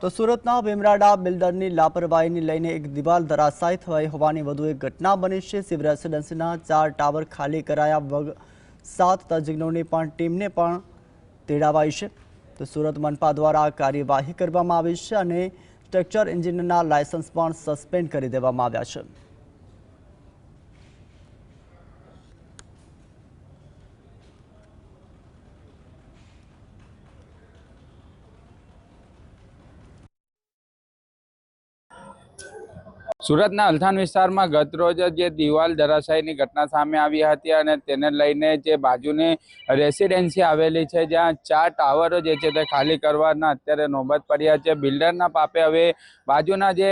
તો સુરતના ભીમરાડા બિલ્ડરની લાપરવાહીને લઈને એક દિવાલ ધરાશાયી થઈ હોવાની વધુ એક ઘટના બની છે। સિવિલ રેસિડેન્સીના 4 ટાવર ખાલી કરાયા 7 તજજ્ઞોની ટીમને પણ તેડાવાઈ છે। તો સુરત મનપા દ્વારા કાર્યવાહી કરવામાં આવી છે અને સ્ટ્રક્ચર એન્જિનિયરના લાયસન્સ પણ સસ્પેન્ડ કરી દેવામાં આવ્યા છે। સુરતના અલથાણ વિસ્તારમાં ગત રોજ જે દિવાલ ધરાશાયીની ઘટના સામે આવી હતી અને તેને લઈને જે બાજુની રેસિડેન્સી આવેલી છે જ્યાં 4 ટાવરો જે છે તે ખાલી કરવાના અત્યારે નોબત પડ્યા છે। બિલ્ડરના પાપે હવે બાજુના જે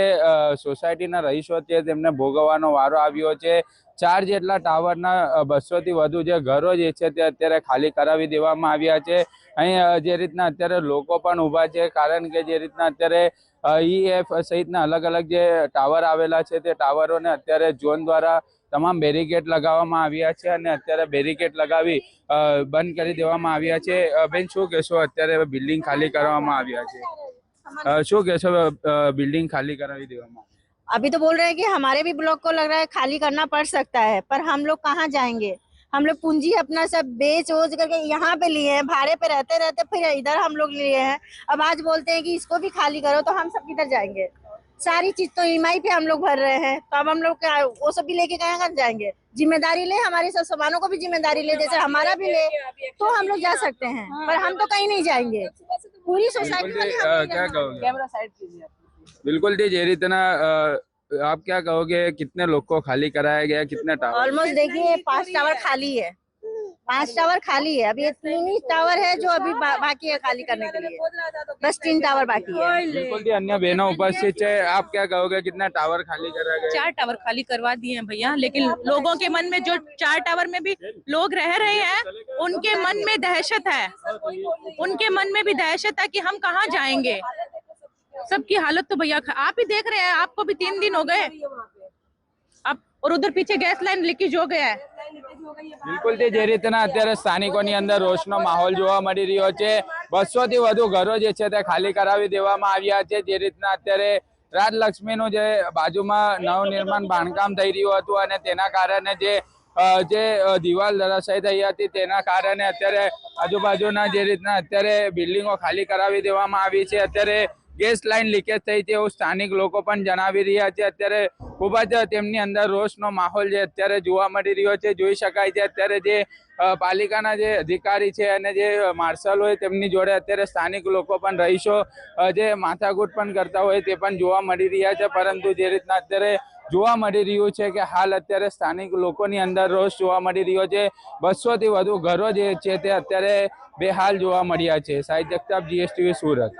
સોસાયટીના રહીશો છે તેમને ભોગવવાનો વારો આવ્યો છે। 4 જેટલા ટાવરના 200 થી વધુ જે ઘરો જે છે તે અત્યારે ખાલી કરાવી દેવામાં આવ્યા છે। અહીં જે રીતના અત્યારે લોકો પણ ઊભા છે કારણ કે જે રીતના અત્યારે ઈએફ સહિતના અલગ અલગ જે ટાવર આવેલા છે તે ટાવરોને અત્યારે ઝોન દ્વારા તમામ બેરિકેડ લગાવવામાં આવ્યા છે અને અત્યારે બેરિકેડ લગાવી બંધ કરી દેવામાં આવ્યા છે। બેન શું કહેશો, અત્યારે બિલ્ડિંગ ખાલી કરવામાં આવ્યા છે, શું કહેશો બિલ્ડિંગ ખાલી કરાવી દેવામાં? अभी तो बोल रहे हैं कि हमारे भी ब्लॉक को लग रहा है खाली करना पड़ सकता है, पर हम लोग कहाँ जाएंगे? हम लोग पूंजी अपना सब बेच ओच करके यहाँ पे लिए हैं, भाड़े पे रहते रहते फिर इधर हम लोग लिए हैं। अब आज बोलते हैं कि इसको भी खाली करो, तो हम सब किधर जाएंगे? सारी चीज तो ईएमआई पे हम लोग भर रहे हैं, तो अब हम लोग वो सब भी लेके कहाँ जाएंगे? जिम्मेदारी ले, हमारे सब सामानों को भी जिम्मेदारी ले, जैसे हमारा भी ले तो हम लोग जा सकते हैं, पर हम तो कहीं नहीं जाएंगे। पूरी सोसाइटी क्या कहोगे? कैमरा साइड कीजिए। बिल्कुल जी, जे रीतना आप क्या कहोगे, कितने लोग को खाली कराया गया, कितने टावर? ऑलमोस्ट देखिए 5 टावर खाली है, 5 टावर खाली है। अभी 3 ही टावर है जो अभी बाकी है खाली करने के लिए, बस 3 टावर बाकी है। बिल्कुल जी, अन्य बहनों उपस्थित है, आप क्या कहोगे, कितना टावर खाली करा गया? 4 टावर खाली करवा दिए हैं भैया, लेकिन लोगों के मन में जो 4 टावर में भी लोग रह रहे हैं उनके मन में दहशत है, उनके मन में भी दहशत है कि हम कहाँ जाएंगे। सबकी हालत तो भैया आप ही देख रहे हैं, आपको भी 3 दिन हो गए अब, और उधर पीछे गैस लाइन लीकेज हो गया है। બિલકુલ તે જે રીતના અત્યારે સ્થાનિકોની અંદર રોષનો માહોલ જોવા મળી રહ્યો છે। 200 થી વધુ ઘરો જે છે તે ખાલી કરાવી દેવામાં આવ્યા છે। જે રીતના અત્યારે રાજલક્ષ્મીનું જે બાજુમાં નવનિર્માણ બાંધકામ થઈ રહ્યું હતું અને તેના કારણે જે દિવાલ ધરાશાયી થઈ હતી તેના કારણે અત્યારે આજુબાજુના જે રીતના અત્યારે બિલ્ડિંગો ખાલી કરાવી દેવામાં આવી છે। અત્યારે ગેસ લાઇન લીકેજ થઈ તેવું સ્થાનિક લોકો પણ જણાવી રહ્યા છે। અત્યારે ખૂબ જ તેમની અંદર રોષનો માહોલ જે અત્યારે જોવા મળી રહ્યો છે, જોઈ શકાય છે। અત્યારે જે પાલિકાના જે અધિકારી છે અને જે માર્શલ હોય તેમની જોડે અત્યારે સ્થાનિક લોકો પણ રહીશો જે માથાકૂટ પણ કરતા હોય તે પણ જોવા મળી રહ્યા છે। પરંતુ જે રીતના અત્યારે જોવા મળી રહ્યું છે કે હાલ અત્યારે સ્થાનિક લોકોની અંદર રોષ જોવા મળી રહ્યો છે। 200 થી વધુ ઘરો જે છે તે અત્યારે બેહાલ જોવા મળ્યા છે। સાહિદ જગતાપ, GSTV સુરત।